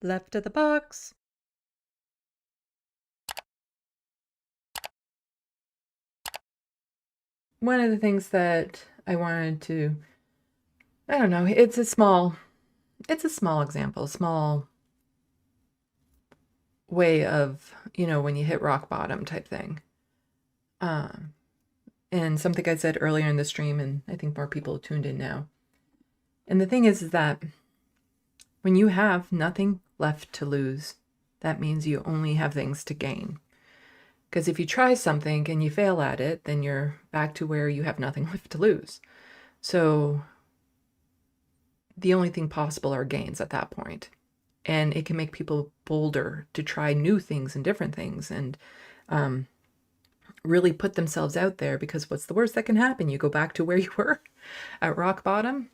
Left of the box. One of the things that I wanted to, I don't know, it's a small example, small way of, when you hit rock bottom type thing. And something I said earlier in the stream, and I think more people tuned in now. And the thing is that when you have nothing left to lose, that means you only have things to gain. Because if you try something and you fail at it, then you're back to where you have nothing left to lose. So the only thing possible are gains at that point. And it can make people bolder to try new things and different things and really put themselves out there, because what's the worst that can happen? You go back to where you were at rock bottom.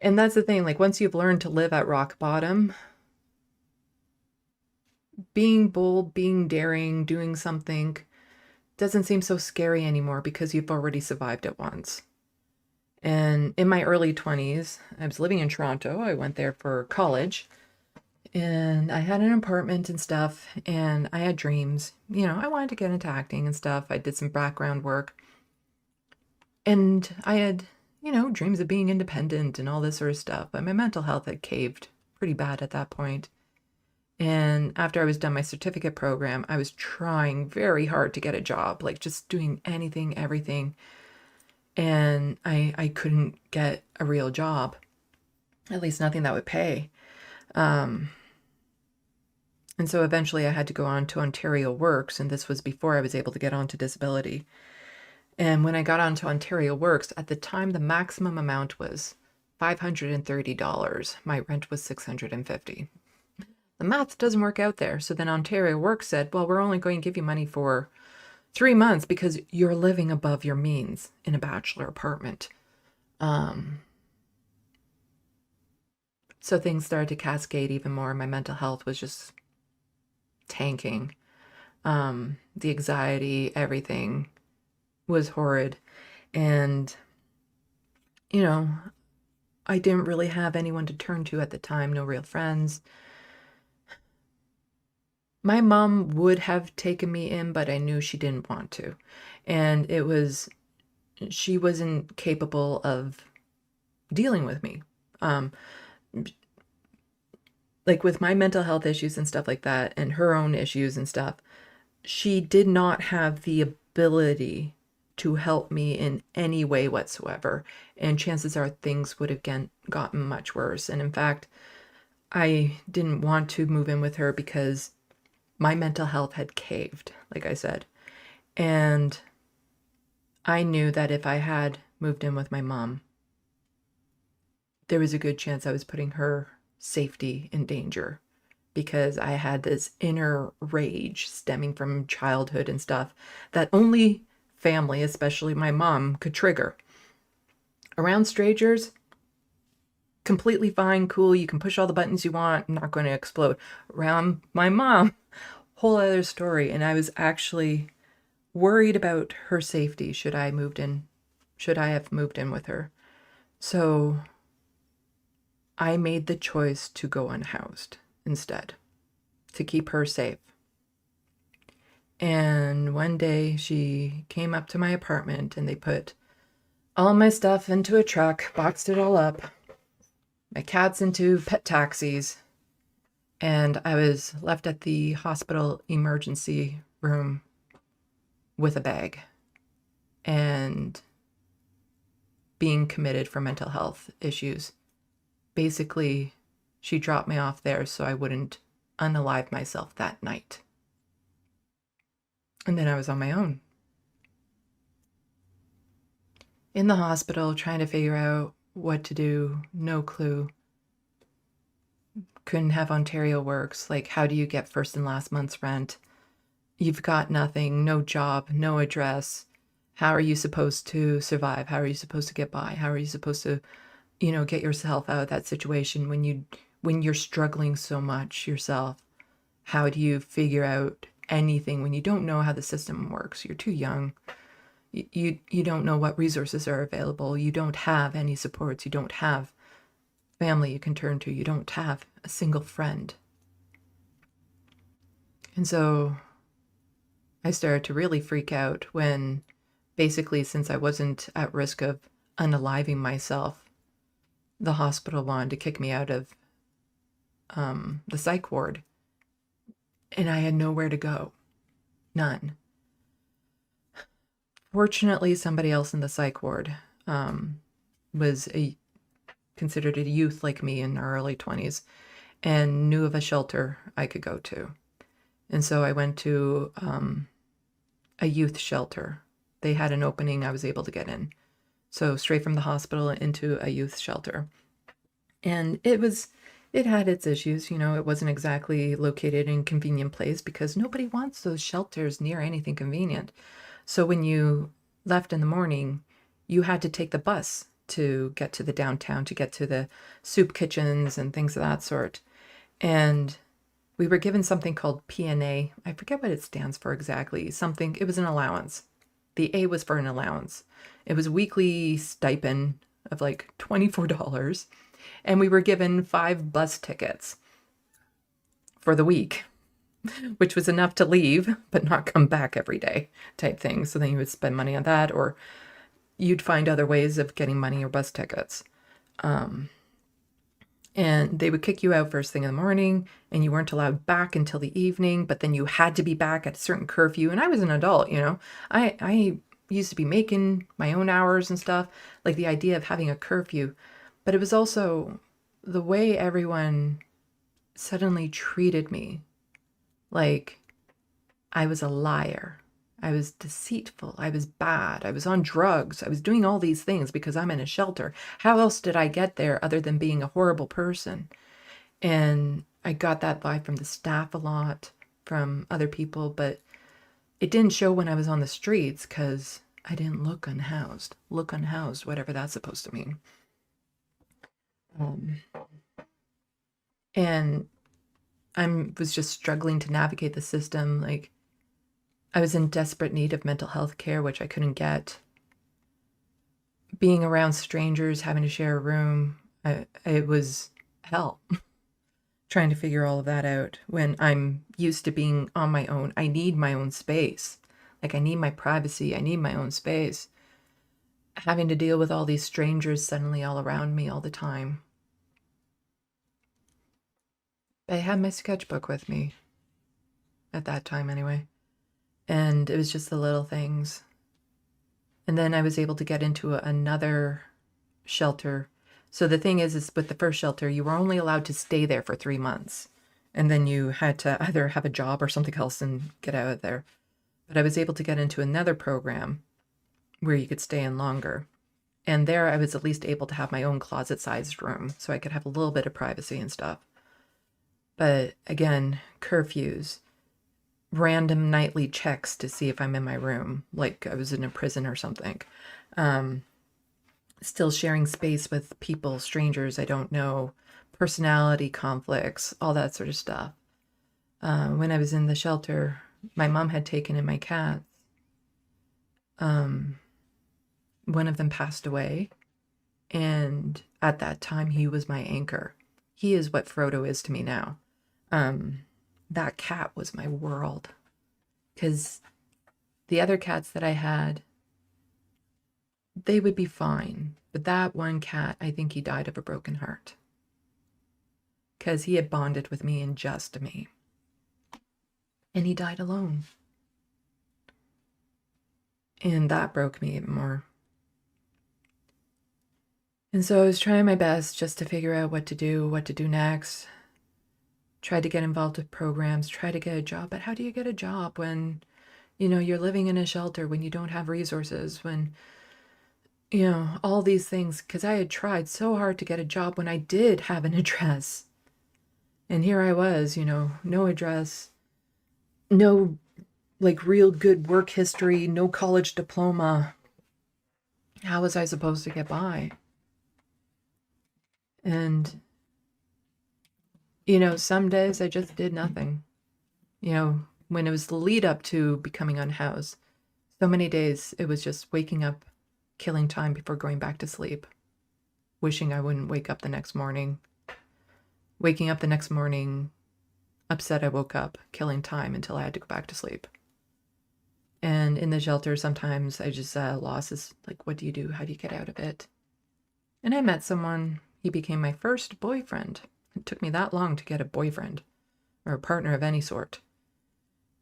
And that's the thing, like once you've learned to live at rock bottom, being bold, being daring, doing something doesn't seem so scary anymore because you've already survived it once. And in my early 20s, I was living in Toronto. I went there for college and I had an apartment and stuff, and I had dreams. I wanted to get into acting and stuff. I did some background work. And I had, dreams of being independent and all this sort of stuff. But my mental health had caved pretty bad at that point. And after I was done my certificate program, I was trying very hard to get a job, like just doing anything, everything. And I couldn't get a real job, at least nothing that would pay. And so eventually I had to go on to Ontario Works, and this was before I was able to get onto disability. And when I got onto Ontario Works, at the time, the maximum amount was $530. My rent was $650. The math doesn't work out there. So then Ontario Works said, well, we're only going to give you money for 3 months because you're living above your means in a bachelor apartment. So things started to cascade even more. My mental health was just tanking. The anxiety, everything was horrid. And, I didn't really have anyone to turn to at the time, no real friends. My mom would have taken me in, but I knew she didn't want to. And she wasn't capable of dealing with me. Like with my mental health issues and stuff like that, and her own issues and stuff, she did not have the ability to help me in any way whatsoever. And chances are things would have gotten much worse. And in fact, I didn't want to move in with her because my mental health had caved, like I said. And I knew that if I had moved in with my mom, there was a good chance I was putting her safety in danger, because I had this inner rage stemming from childhood and stuff that only family, especially my mom, could trigger. Around strangers, completely fine, cool, you can push all the buttons you want, not going to explode. Around my mom, whole other story. And I was actually worried about her safety should I have moved in with her. So I made the choice to go unhoused instead, to keep her safe. And one day she came up to my apartment and they put all my stuff into a truck, boxed it all up, my cats into pet taxis, and I was left at the hospital emergency room with a bag and being committed for mental health issues. Basically, she dropped me off there so I wouldn't unalive myself that night. And then I was on my own. In the hospital, trying to figure out what to do, no clue. Couldn't have Ontario Works. Like, how do you get first and last month's rent? You've got nothing, no job, no address. How are you supposed to survive? How are you supposed to get by? How are you supposed to, get yourself out of that situation when you're struggling so much yourself? How do you figure out anything when you don't know how the system works? You're too young. You don't know what resources are available. You don't have any supports. You don't have family you can turn to. You don't have a single friend. And so I started to really freak out when, basically, since I wasn't at risk of unaliving myself, the hospital wanted to kick me out of the psych ward. And I had nowhere to go. None. Fortunately, somebody else in the psych ward was considered a youth like me in our early 20s and knew of a shelter I could go to. And so I went to a youth shelter. They had an opening, I was able to get in. So straight from the hospital into a youth shelter. And it had its issues, it wasn't exactly located in a convenient place because nobody wants those shelters near anything convenient. So when you left in the morning, you had to take the bus to get to the downtown, to get to the soup kitchens and things of that sort. And we were given something called PNA. I forget what it stands for exactly. It was an allowance. The A was for an allowance. It was a weekly stipend of like $24. And we were given 5 bus tickets for the week, which was enough to leave, but not come back every day type thing. So then you would spend money on that, or you'd find other ways of getting money or bus tickets. And they would kick you out first thing in the morning, and you weren't allowed back until the evening, but then you had to be back at a certain curfew. And I was an adult, I used to be making my own hours and stuff, like the idea of having a curfew. But it was also the way everyone suddenly treated me like I was a liar. I was deceitful. I was bad. I was on drugs. I was doing all these things because I'm in a shelter. How else did I get there other than being a horrible person? And I got that vibe from the staff a lot, from other people, but it didn't show when I was on the streets because I didn't look unhoused. Look unhoused, whatever that's supposed to mean. And I was just struggling to navigate the system. Like, I was in desperate need of mental health care, which I couldn't get. Being around strangers, having to share a room, it was hell. Trying to figure all of that out when I'm used to being on my own. I need my own space. Like, I need my privacy. I need my own space. Having to deal with all these strangers suddenly all around me all the time. I had my sketchbook with me at that time anyway. And it was just the little things. And then I was able to get into another shelter. So the thing is with the first shelter, you were only allowed to stay there for 3 months. And then you had to either have a job or something else and get out of there. But I was able to get into another program where you could stay in longer. And there I was at least able to have my own closet-sized room so I could have a little bit of privacy and stuff. But again, curfews, random nightly checks to see if I'm in my room, like I was in a prison or something. Still sharing space with people, strangers I don't know, personality conflicts, all that sort of stuff. When I was in the shelter, my mom had taken in my cats. One of them passed away, and at that time he was my anchor. He is what Frodo is to me now. That cat was my world, because the other cats that I had, they would be fine. But that one cat, I think he died of a broken heart, because he had bonded with me and just me. And he died alone. And that broke me even more. And so I was trying my best just to figure out what to do next. Tried to get involved with programs, try to get a job. But how do you get a job when, you're living in a shelter, when you don't have resources, when, all these things? Because I had tried so hard to get a job when I did have an address. And here I was, no address, no real good work history, no college diploma. How was I supposed to get by? And, some days I just did nothing. When it was the lead up to becoming unhoused, so many days it was just waking up, killing time before going back to sleep. wishing I wouldn't wake up the next morning, waking up the next morning upset I woke up, killing time until I had to go back to sleep. And in the shelter, sometimes I just lost this, like, what do you do? How do you get out of it? And I met someone. He became my first boyfriend. It took me that long to get a boyfriend or a partner of any sort.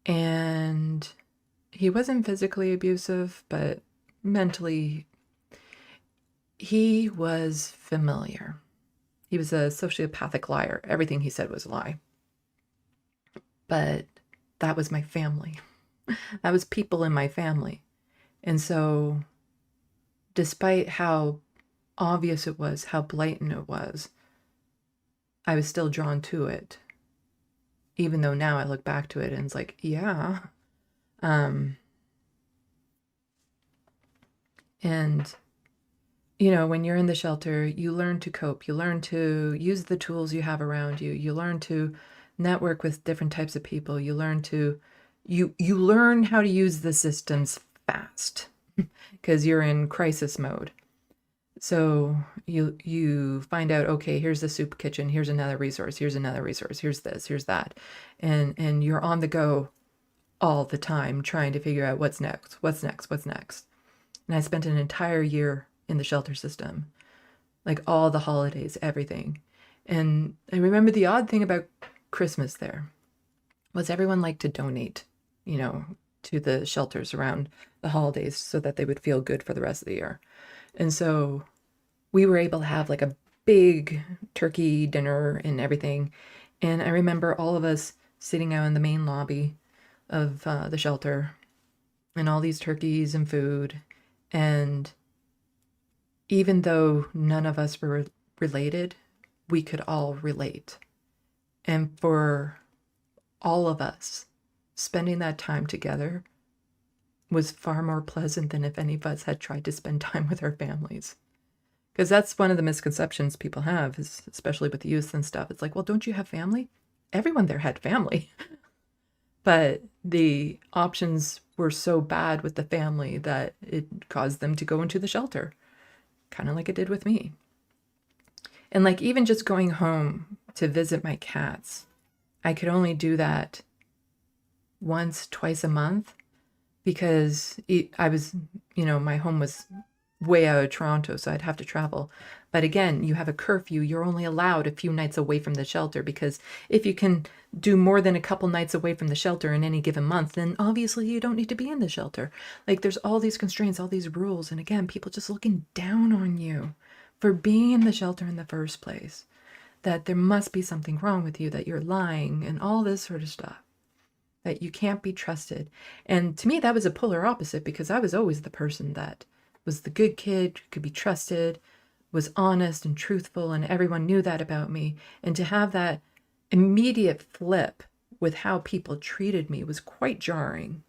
And he wasn't physically abusive, but mentally, he was familiar. He was a sociopathic liar. Everything he said was a lie. But that was my family. That was people in my family. And so, despite how obvious it was, how blatant it was, I was still drawn to it. Even though now I look back to it and it's like, yeah. And, you know, when you're in the shelter, you learn to cope. You learn to use the tools you have around you. You learn to network with different types of people. You learn to, you learn how to use the systems fast because you're in crisis mode. So you find out, okay, here's the soup kitchen, here's another resource, here's another resource, here's this, here's that. And you're on the go all the time trying to figure out what's next, what's next, what's next. And I spent an entire year in the shelter system, like all the holidays, everything. And I remember the odd thing about Christmas there was everyone liked to donate, you know, to the shelters around the holidays so that they would feel good for the rest of the year. And so we were able to have like a big turkey dinner and everything. And I remember all of us sitting out in the main lobby of the shelter and all these turkeys and food. And even though none of us were related, we could all relate. And for all of us, spending that time together was far more pleasant than if any of us had tried to spend time with our families. Because that's one of the misconceptions people have, is especially with youth and stuff. It's like, well, don't you have family? Everyone there had family. But the options were so bad with the family that it caused them to go into the shelter, kind of like it did with me. And like even just going home to visit my cats, I could only do that once, twice a month because I was, you know, my home was way out of Toronto, so I'd have to travel. But again, you have a curfew. You're only allowed a few nights away from the shelter because if you can do more than a couple nights away from the shelter in any given month, then obviously you don't need to be in the shelter. Like there's all these constraints, all these rules. And again, people just looking down on you for being in the shelter in the first place, that there must be something wrong with you, that you're lying and all this sort of stuff, that you can't be trusted. And to me, that was a polar opposite because I was always the person that was the good kid, could be trusted, was honest and truthful, and everyone knew that about me. And to have that immediate flip with how people treated me was quite jarring.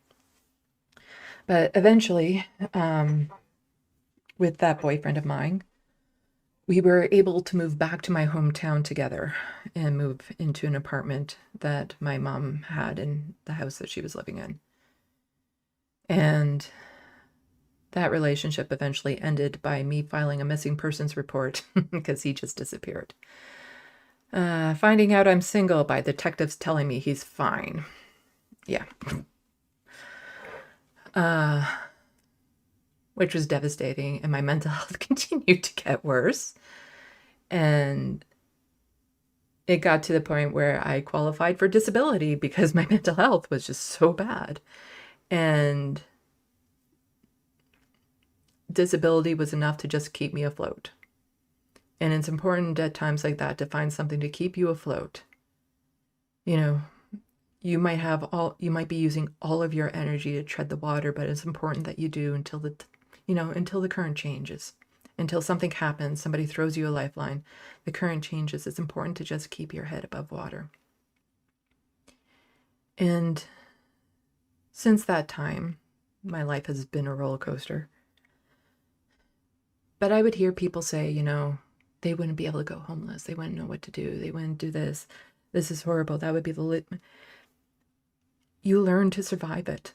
But eventually, with that boyfriend of mine, we were able to move back to my hometown together and move into an apartment that my mom had in the house that she was living in. And that relationship eventually ended by me filing a missing persons report because he just disappeared. Finding out I'm single by detectives telling me he's fine. Yeah. Which was devastating, and my mental health continued to get worse. And it got to the point where I qualified for disability because my mental health was just so bad. And disability was enough to just keep me afloat. And it's important at times like that to find something to keep you afloat. You know, you might be using all of your energy to tread the water, but it's important that you do until the current changes. Until something happens, somebody throws you a lifeline, the current changes. It's important to just keep your head above water. And since that time, my life has been a roller coaster. But I would hear people say, you know, they wouldn't be able to go homeless. They wouldn't know what to do. They wouldn't do this. This is horrible. That would be You learn to survive it.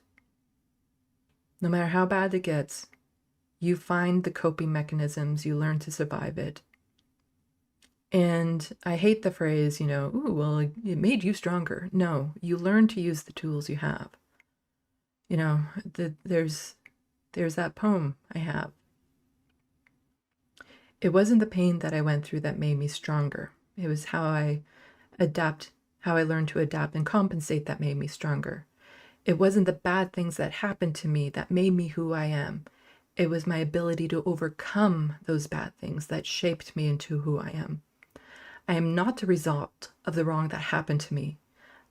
No matter how bad it gets, you find the coping mechanisms. You learn to survive it. And I hate the phrase, ooh, well, it made you stronger. No, you learn to use the tools you have. There's that poem I have. It wasn't the pain that I went through that made me stronger. It was how I learned to adapt and compensate that made me stronger. It wasn't the bad things that happened to me that made me who I am. It was my ability to overcome those bad things that shaped me into who I am. I am not the result of the wrong that happened to me.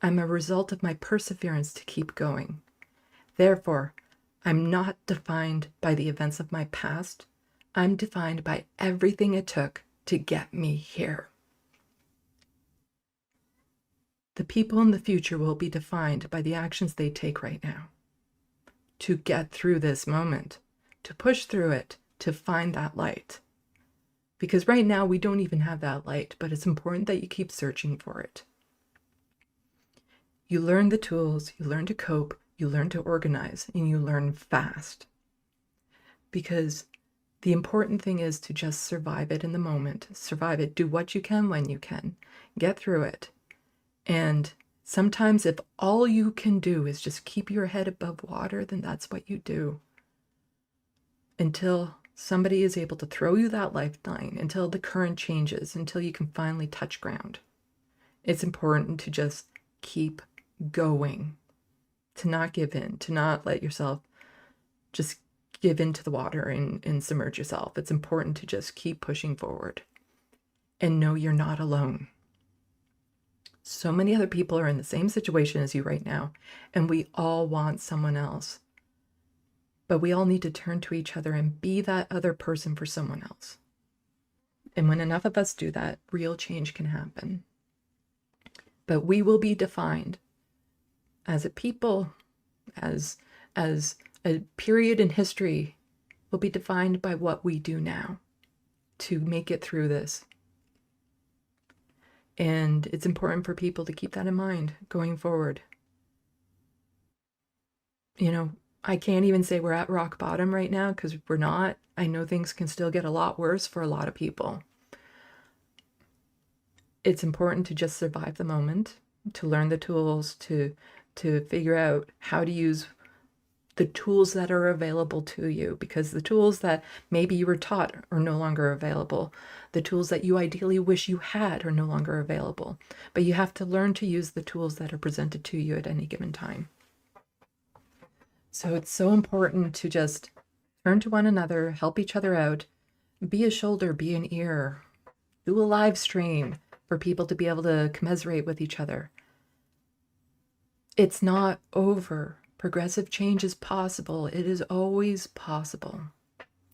I'm a result of my perseverance to keep going. Therefore, I'm not defined by the events of my past. I'm defined by everything it took to get me here. The people in the future will be defined by the actions they take right now to get through this moment, to push through it, to find that light. Because right now we don't even have that light, but it's important that you keep searching for it. You learn the tools, you learn to cope, you learn to organize, and you learn fast. Because the important thing is to just survive it in the moment. Survive it. Do what you can when you can. Get through it. And sometimes if all you can do is just keep your head above water, then that's what you do. Until somebody is able to throw you that lifeline, until the current changes, until you can finally touch ground. It's important to just keep going, to not give in, to not let yourself just give into the water and submerge yourself. It's important to just keep pushing forward and know you're not alone. So many other people are in the same situation as you right now, and we all want someone else. But we all need to turn to each other and be that other person for someone else. And when enough of us do that, real change can happen. But we will be defined as a people, as a period in history, will be defined by what we do now to make it through this. And it's important for people to keep that in mind going forward. I can't even say we're at rock bottom right now because we're not. I know things can still get a lot worse for a lot of people. It's important to just survive the moment, to learn the tools, to figure out how to use the tools that are available to you, because the tools that maybe you were taught are no longer available. The tools that you ideally wish you had are no longer available. But you have to learn to use the tools that are presented to you at any given time. So it's so important to just turn to one another, help each other out, be a shoulder, be an ear, do a live stream for people to be able to commiserate with each other. It's not over. Progressive change is possible. It is always possible.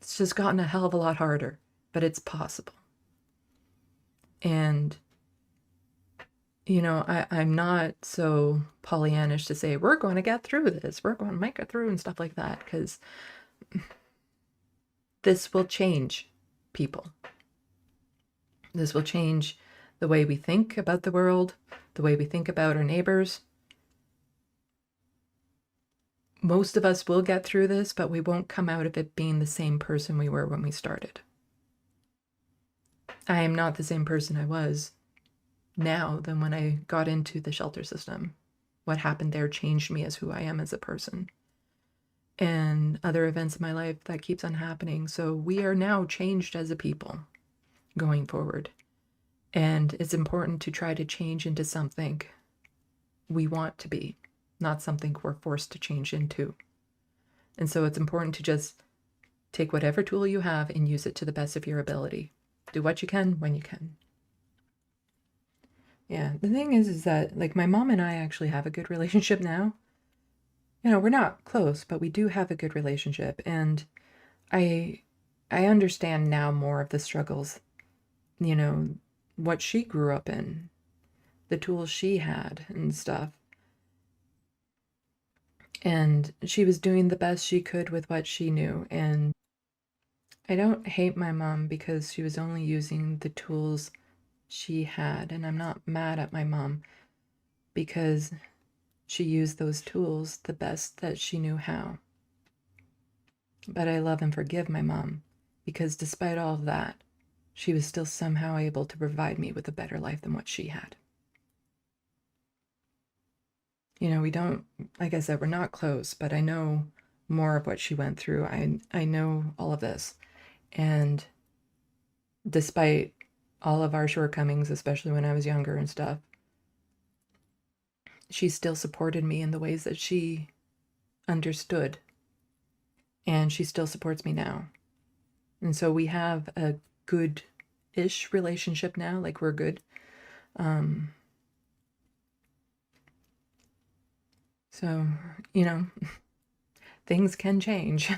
It's just gotten a hell of a lot harder, but it's possible. And, I'm not so Pollyannish to say, we're going to get through this. We're going to make it through and stuff like that, because this will change people. This will change the way we think about the world, the way we think about our neighbors. Most of us will get through this, but we won't come out of it being the same person we were when we started. I am not the same person I was now than when I got into the shelter system. What happened there changed me as who I am as a person. And other events in my life, that keeps on happening. So we are now changed as a people going forward. And it's important to try to change into something we want to be, not something we're forced to change into. And so it's important to just take whatever tool you have and use it to the best of your ability. Do what you can when you can. Yeah, the thing is that, like, my mom and I actually have a good relationship now. We're not close, but we do have a good relationship. And I understand now more of the struggles, what she grew up in, the tools she had and stuff. And she was doing the best she could with what she knew. And I don't hate my mom because she was only using the tools she had. And I'm not mad at my mom because she used those tools the best that she knew how. But I love and forgive my mom because despite all of that, she was still somehow able to provide me with a better life than what she had. You know, we don't, like I said, we're not close, but I know more of what she went through. I know all of this. And despite all of our shortcomings, especially when I was younger and stuff, she still supported me in the ways that she understood. And she still supports me now. And so we have a good-ish relationship now, like we're good. So, you know, things can change.